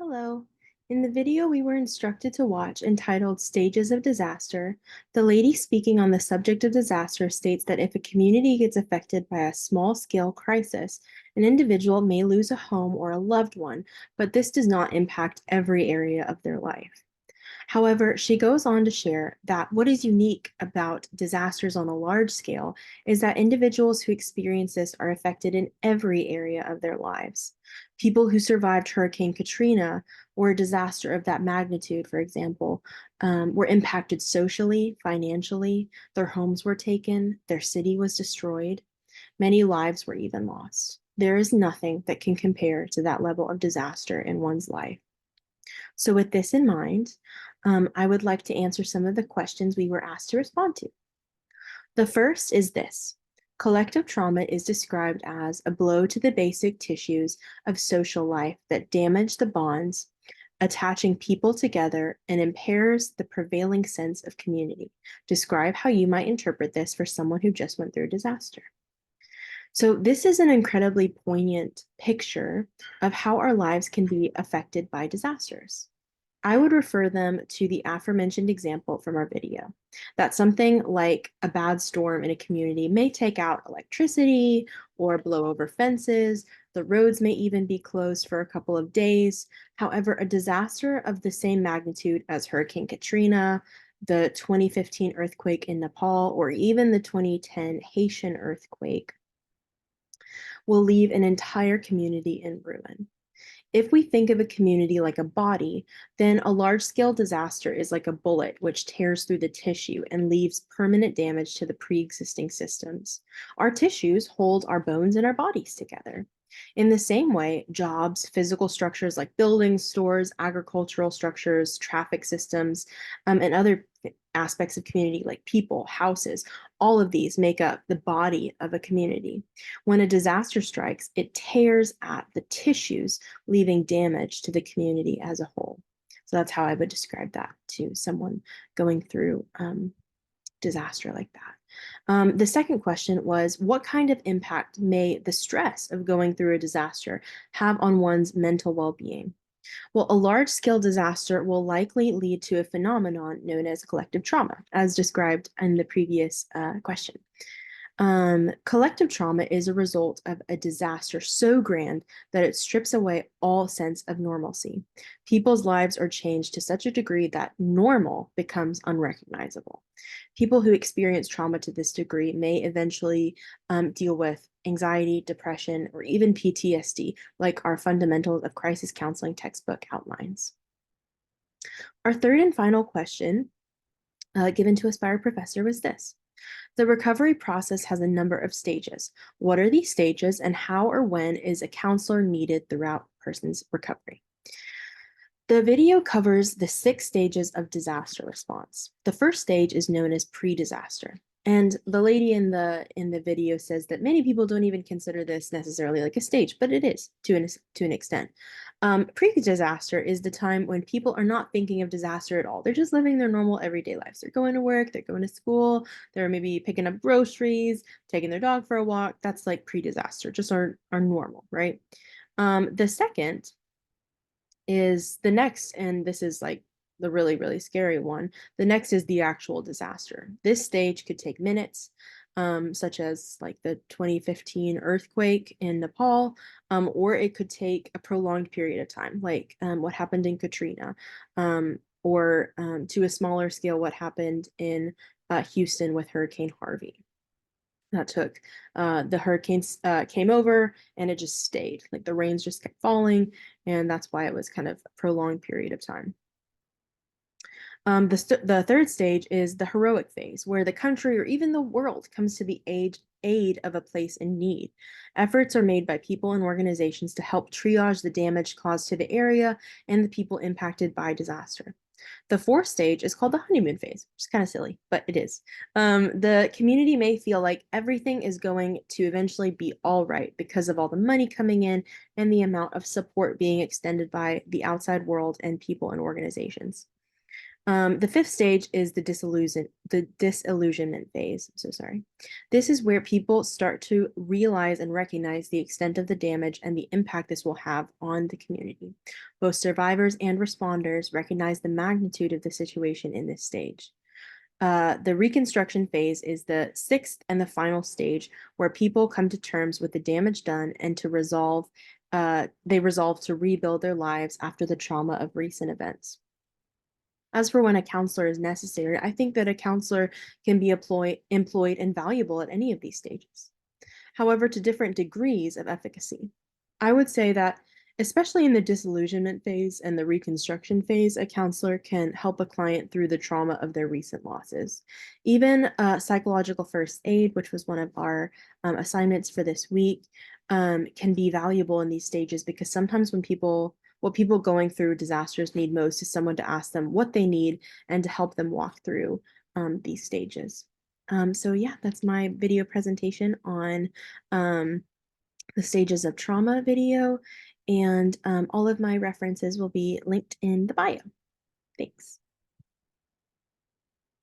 Hello. In the video we were instructed to watch entitled Stages of Disaster, the lady speaking on the subject of disaster states that if a community gets affected by a small-scale crisis, an individual may lose a home or a loved one, but this does not impact every area of their life. However, she goes on to share that what is unique about disasters on a large scale is that individuals who experience this are affected in every area of their lives. People who survived Hurricane Katrina or a disaster of that magnitude, for example, were impacted socially, financially, their homes were taken, their city was destroyed, many lives were even lost. There is nothing that can compare to that level of disaster in one's life. So with this in mind, I would like to answer some of the questions we were asked to respond to. The first is this. Collective trauma is described as a blow to the basic tissues of social life that damage the bonds, attaching people together and impairs the prevailing sense of community. Describe how you might interpret this for someone who just went through a disaster. So this is an incredibly poignant picture of how our lives can be affected by disasters. I would refer them to the aforementioned example from our video, that something like a bad storm in a community may take out electricity or blow over fences. The roads may even be closed for a couple of days. However, a disaster of the same magnitude as Hurricane Katrina, the 2015 earthquake in Nepal, or even the 2010 Haitian earthquake will leave an entire community in ruin. If we think of a community like a body, then a large-scale disaster is like a bullet which tears through the tissue and leaves permanent damage to the pre-existing systems. Our tissues hold our bones and our bodies together. In the same way, jobs, physical structures like buildings, stores, agricultural structures, traffic systems, and other aspects of community like people, houses, all of these make up the body of a community. When a disaster strikes, it tears at the tissues, leaving damage to the community as a whole. So that's how I would describe that to someone going through disaster like that. The second question was, what kind of impact may the stress of going through a disaster have on one's mental well-being? Well, a large-scale disaster will likely lead to a phenomenon known as collective trauma, as described in the previous question. Collective trauma is a result of a disaster so grand that it strips away all sense of normalcy. People's lives are changed to such a degree that normal becomes unrecognizable. People who experience trauma to this degree may eventually deal with anxiety, depression, or even PTSD, like our Fundamentals of Crisis Counseling textbook outlines. Our third and final question given to us by our professor was this. The recovery process has a number of stages. What are these stages, and how or when is a counselor needed throughout a person's recovery? The video covers the 6 stages of disaster response. The first stage is known as pre-disaster. And the lady in the video says that many people don't even consider this necessarily like a stage, but it is to an extent. Pre-disaster is the time when people are not thinking of disaster at all. They're just living their normal everyday lives. They're going to work, they're going to school, they're maybe picking up groceries, taking their dog for a walk. That's like pre-disaster, just our normal, right? The second is the next, and this is like the really, really scary one. The next is the actual disaster. This stage could take minutes, such as like the 2015 earthquake in Nepal, or it could take a prolonged period of time, like what happened in Katrina, or to a smaller scale, what happened in Houston with Hurricane Harvey. That took the hurricanes came over and it just stayed, like the rains just kept falling, and that's why it was kind of a prolonged period of time. The third stage is the heroic phase, where the country or even the world comes to the aid of a place in need. Efforts are made by people and organizations to help triage the damage caused to the area and the people impacted by disaster. The fourth stage is called the honeymoon phase, which is kind of silly, but it is. The community may feel like everything is going to eventually be all right because of all the money coming in and the amount of support being extended by the outside world and people and organizations. The fifth stage is the disillusionment phase. I'm so sorry. This is where people start to realize and recognize the extent of the damage and the impact this will have on the community. Both survivors and responders recognize the magnitude of the situation in this stage. The reconstruction phase is the sixth and the final stage where people come to terms with the damage done and they resolve to rebuild their lives after the trauma of recent events. As for when a counselor is necessary, I think that a counselor can be employed and valuable at any of these stages. However, to different degrees of efficacy. I would say that, especially in the disillusionment phase and the reconstruction phase, a counselor can help a client through the trauma of their recent losses. Even psychological first aid, which was one of our assignments for this week, can be valuable in these stages because sometimes what people going through disasters need most is someone to ask them what they need and to help them walk through these stages. So yeah, that's my video presentation on the stages of trauma video, and all of my references will be linked in the bio. Thanks.